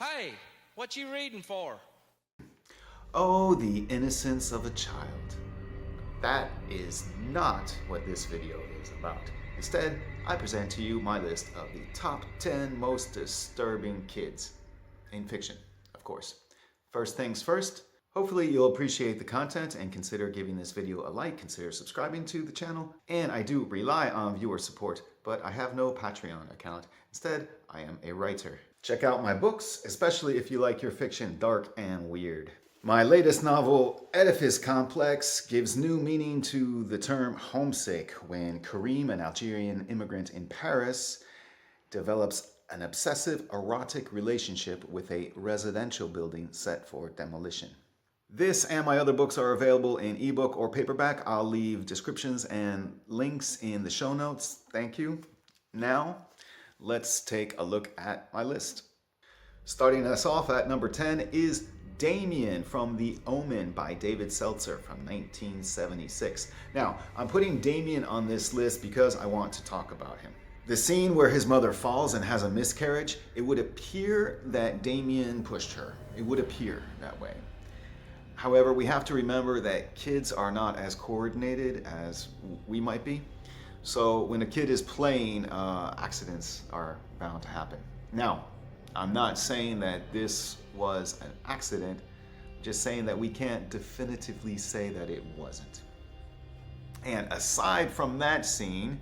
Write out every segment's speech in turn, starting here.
Hey, what you reading for? Oh, the innocence of a child. That is not what this video is about. Instead, I present to you my list of the top 10 most disturbing kids. In fiction, of course. First things first, hopefully you'll appreciate the content and consider giving this video a like, consider subscribing to the channel, and I do rely on viewer support, but I have no Patreon account. Instead, I am a writer. Check out my books, especially if you like your fiction dark and weird. My latest novel, Edifice Complex, gives new meaning to the term homesick when Karim, an Algerian immigrant in Paris, develops an obsessive erotic relationship with a residential building set for demolition. This and my other books are available in ebook or paperback. I'll leave descriptions and links in the show notes. Thank you. Now, let's take a look at my list. Starting us off at number 10 is Damien from The Omen by David Seltzer from 1976. Now, I'm putting Damien on this list because I want to talk about him. The scene where his mother falls and has a miscarriage, it would appear that Damien pushed her. It would appear that way. However, we have to remember that kids are not as coordinated as we might be. So when a kid is playing, accidents are bound to happen. Now, I'm not saying that this was an accident, just saying that we can't definitively say that it wasn't. And aside from that scene,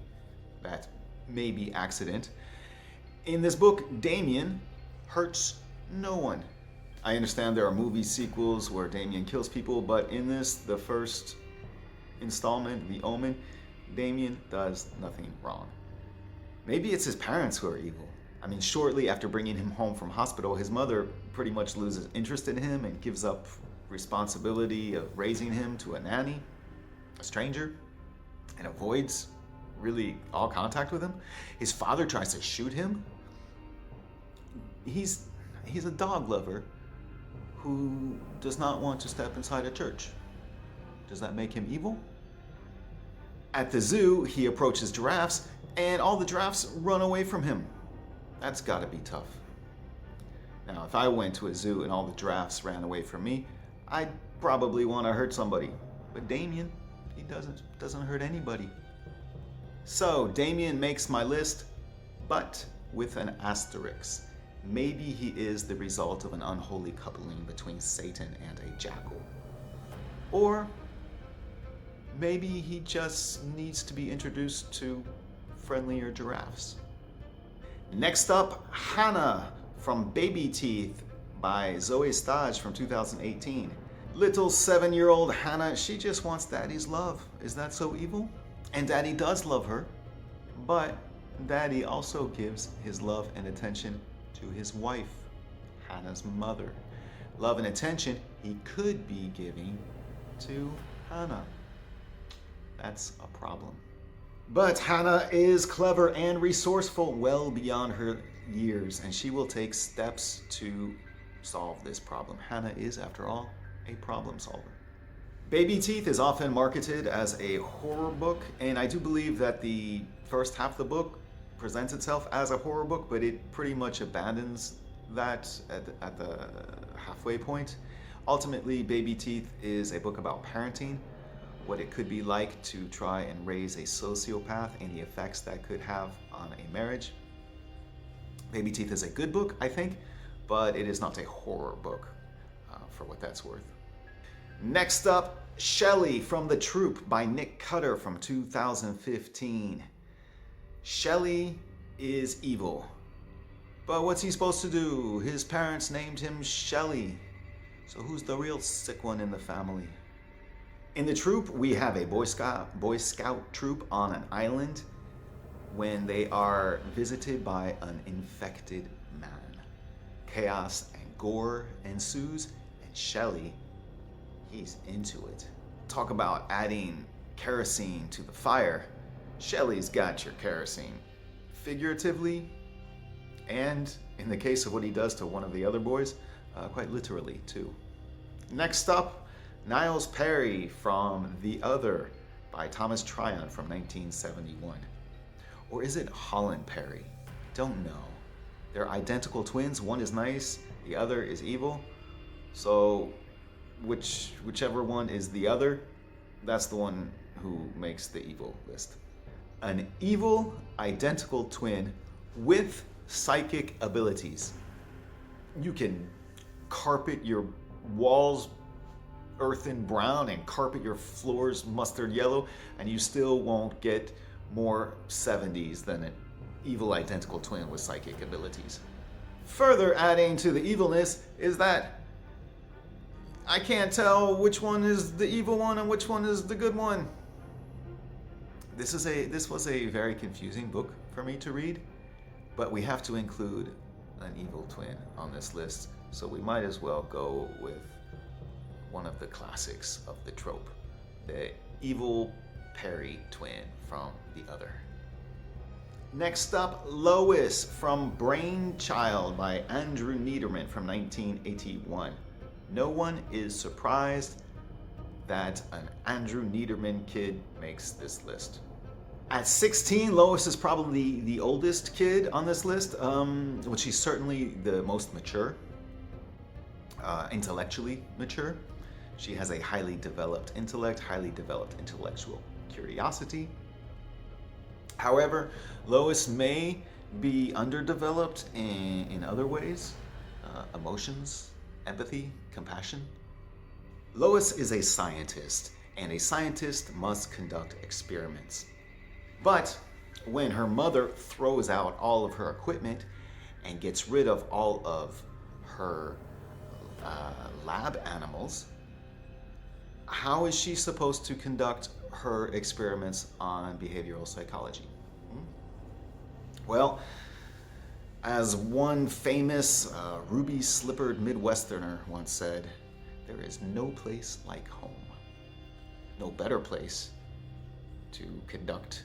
that maybe accident, in this book, Damien hurts no one. I understand there are movie sequels where Damien kills people, but in this, the first installment, The Omen, Damien does nothing wrong. Maybe it's his parents who are evil. I mean, shortly after bringing him home from hospital, his mother pretty much loses interest in him and gives up responsibility of raising him to a nanny, a stranger, and avoids really all contact with him. His father tries to shoot him. He's a dog lover who does not want to step inside a church. Does that make him evil? At the zoo, he approaches giraffes, and all the giraffes run away from him. That's gotta be tough. Now, if I went to a zoo and all the giraffes ran away from me, I'd probably want to hurt somebody. But Damien, he doesn't hurt anybody. So, Damien makes my list, but with an asterisk. Maybe he is the result of an unholy coupling between Satan and a jackal. Or maybe he just needs to be introduced to friendlier giraffes. Next up, Hannah from Baby Teeth by Zoe Stage from 2018. Little 7-year-old Hannah, she just wants daddy's love. Is that so evil? And daddy does love her, but daddy also gives his love and attention to his wife, Hannah's mother. Love and attention he could be giving to Hannah. That's a problem. But Hannah is clever and resourceful, well beyond her years, and she will take steps to solve this problem. Hannah is, after all, a problem solver. Baby Teeth is often marketed as a horror book, and I do believe that the first half of the book presents itself as a horror book, but it pretty much abandons that at the halfway point. Ultimately, Baby Teeth is a book about parenting, what it could be like to try and raise a sociopath and the effects that could have on a marriage. Baby Teeth is a good book, I think, but it is not a horror book, for what that's worth. Next up, Shelley from The Troop by Nick Cutter from 2015. Shelley is evil. But what's he supposed to do? His parents named him Shelley. So who's the real sick one in the family? In The Troop, we have a Boy Scout troop on an island when they are visited by an infected man. Chaos and gore ensues, and Shelley, he's into it. Talk about adding kerosene to the fire. Shelley's got your kerosene. Figuratively, and in the case of what he does to one of the other boys, quite literally too. Next up, Niles Perry from The Other by Thomas Tryon from 1971. Or is it Holland Perry? Don't know. They're identical twins. One is nice, the other is evil. So whichever one is the other, that's the one who makes the evil list. An evil identical twin with psychic abilities. You can carpet your walls earthen brown and carpet your floors mustard yellow, and you still won't get more 70s than an evil identical twin with psychic abilities. Further adding to the evilness is that I can't tell which one is the evil one and which one is the good one. This was a very confusing book for me to read, but we have to include an evil twin on this list, so we might as well go with one of the classics of the trope, the evil Perry twin from The Other. Next up, Lois from Brainchild by Andrew Niederman from 1981. No one is surprised that an Andrew Niederman kid makes this list. At 16, Lois is probably the oldest kid on this list, but she's certainly the most mature, intellectually mature. She has a highly developed intellect, highly developed intellectual curiosity. However, Lois may be underdeveloped in other ways, emotions, empathy, compassion. Lois is a scientist, and a scientist must conduct experiments. But when her mother throws out all of her equipment and gets rid of all of her lab animals, how is she supposed to conduct her experiments on behavioral psychology? Well, as one famous ruby-slippered Midwesterner once said, there is no place like home. No better place to conduct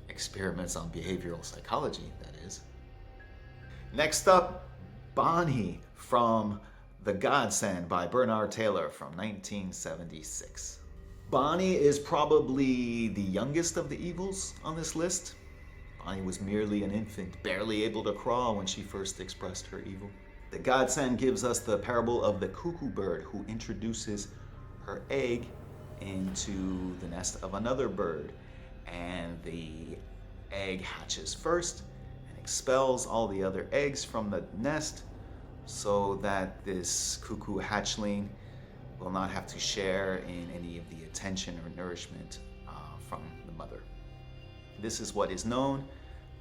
experiments on behavioral psychology, that is. Next up, Bonnie from The Godsend by Bernard Taylor from 1976. Bonnie is probably the youngest of the evils on this list. Bonnie was merely an infant, barely able to crawl when she first expressed her evil. The Godsend gives us the parable of the cuckoo bird who introduces her egg into the nest of another bird, and the egg hatches first and expels all the other eggs from the nest so that this cuckoo hatchling will not have to share in any of the attention or nourishment from the mother. This is what is known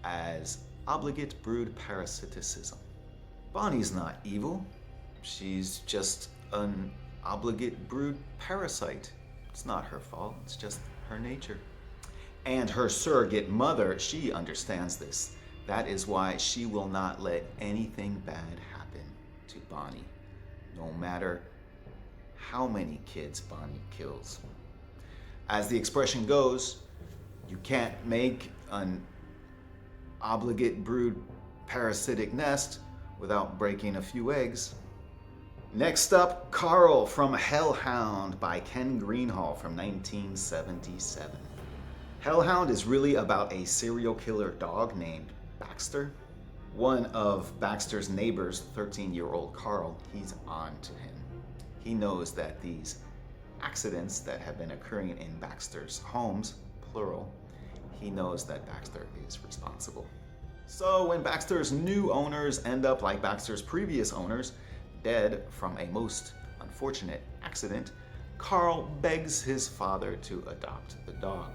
as obligate brood parasiticism. Bonnie's not evil. She's just an obligate brood parasite. It's not her fault, it's just her nature. And her surrogate mother, she understands this. That is why she will not let anything bad happen to Bonnie, no matter how many kids Bonnie kills. As the expression goes, you can't make an obligate brood parasitic nest without breaking a few eggs. Next up, Carl from Hellhound by Ken Greenhall from 1977. Hellhound is really about a serial killer dog named Baxter. One of Baxter's neighbors, 13-year-old Carl, he's on to him. He knows that these accidents that have been occurring in Baxter's homes, plural, he knows that Baxter is responsible. So when Baxter's new owners end up like Baxter's previous owners, dead from a most unfortunate accident, Carl begs his father to adopt the dog.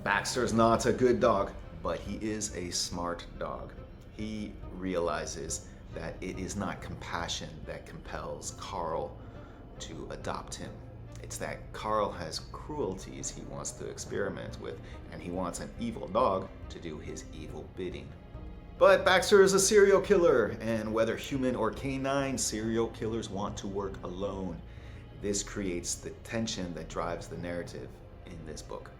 Baxter's not a good dog, but he is a smart dog. He realizes that it is not compassion that compels Carl to adopt him. It's that Carl has cruelties he wants to experiment with, and he wants an evil dog to do his evil bidding. But Baxter is a serial killer, and whether human or canine, serial killers want to work alone. This creates the tension that drives the narrative in this book.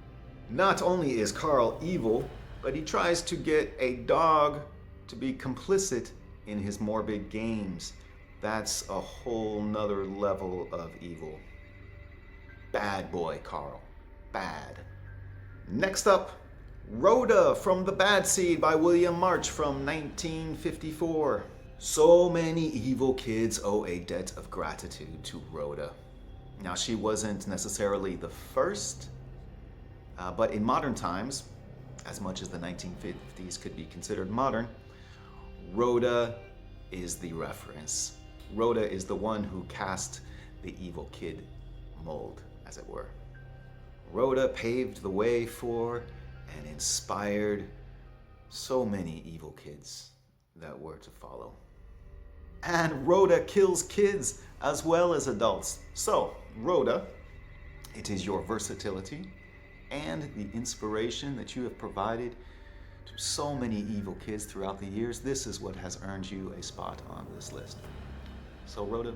Not only is Carl evil, but he tries to get a dog to be complicit in his morbid games. That's a whole nother level of evil. Bad boy, Carl. Bad. Next up, Rhoda from the Bad Seed by William March from 1954. So many evil kids owe a debt of gratitude to Rhoda. Now, she wasn't necessarily the first, but in modern times, as much as the 1950s could be considered modern, Rhoda is the reference. Rhoda is the one who cast the evil kid mold, as it were. Rhoda paved the way for and inspired so many evil kids that were to follow. And Rhoda kills kids as well as adults. So, Rhoda, it is your versatility and the inspiration that you have provided to so many evil kids throughout the years. This is what has earned you a spot on this list. So, Rhoda,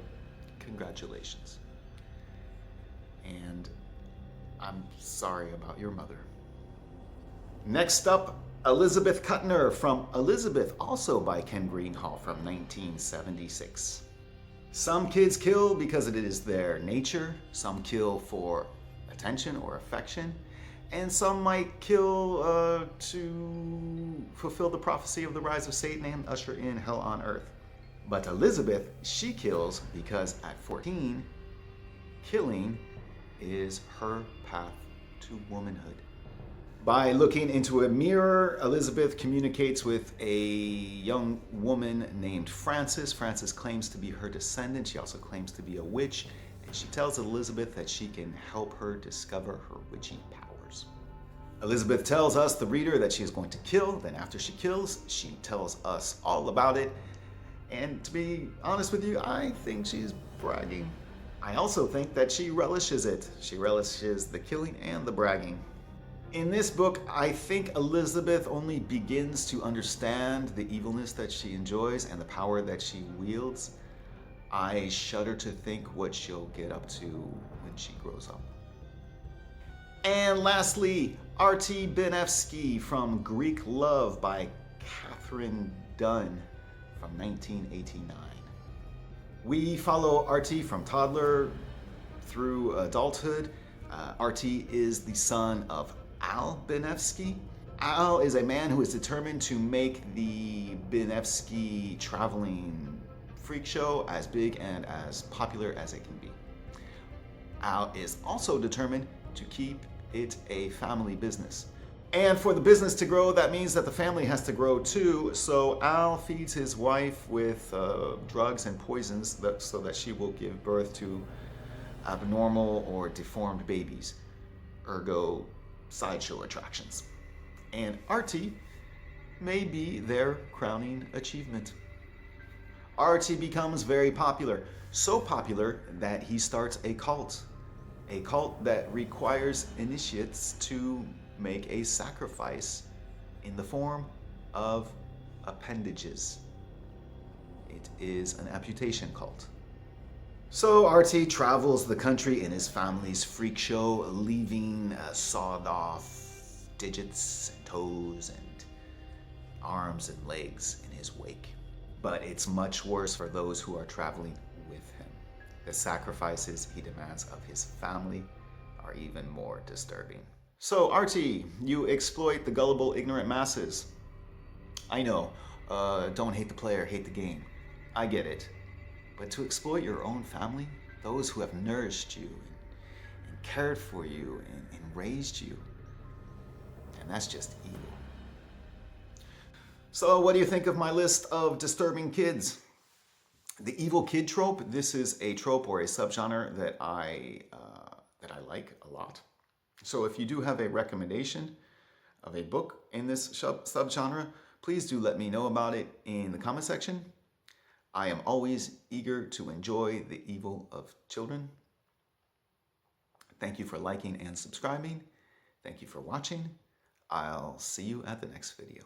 congratulations. And I'm sorry about your mother. Next up, Elizabeth Kuttner from Elizabeth, also by Ken Greenhall from 1976. Some kids kill because it is their nature, some kill for attention or affection, and some might kill to fulfill the prophecy of the rise of Satan and usher in hell on earth. But Elizabeth, she kills because at 14, killing is her path to womanhood. By looking into a mirror, Elizabeth communicates with a young woman named Frances. Frances claims to be her descendant. She also claims to be a witch, and she tells Elizabeth that she can help her discover her witchy powers. Elizabeth tells us, the reader, that she is going to kill. Then after she kills, she tells us all about it. And to be honest with you, I think she's bragging. I also think that she relishes it. She relishes the killing and the bragging. In this book, I think Elizabeth only begins to understand the evilness that she enjoys and the power that she wields. I shudder to think what she'll get up to when she grows up. And lastly, R.T. Benevsky from Greek Love by Catherine Dunn from 1989. We follow R.T. from toddler through adulthood. R.T. is the son of Al Benevsky. Al is a man who is determined to make the Benevsky traveling freak show as big and as popular as it can be. Al is also determined to keep it a family business. And for the business to grow, that means that the family has to grow too. So Al feeds his wife with drugs and poisons so that she will give birth to abnormal or deformed babies, ergo sideshow attractions. And Artie may be their crowning achievement. Artie becomes very popular, so popular that he starts a cult that requires initiates to make a sacrifice in the form of appendages. It is an amputation cult. So Artie travels the country in his family's freak show, leaving sawed off digits and toes and arms and legs in his wake. But it's much worse for those who are traveling with him. The sacrifices he demands of his family are even more disturbing. So Artie, you exploit the gullible, ignorant masses. I know, don't hate the player, hate the game. I get it. But to exploit your own family, those who have nourished you and cared for you and raised you, and that's just evil. So what do you think of my list of disturbing kids? The evil kid trope, this is a trope or a subgenre that I like a lot. So if you do have a recommendation of a book in this subgenre, please do let me know about it in the comment section. I am always eager to enjoy the evil of children. Thank you for liking and subscribing. Thank you for watching. I'll see you at the next video.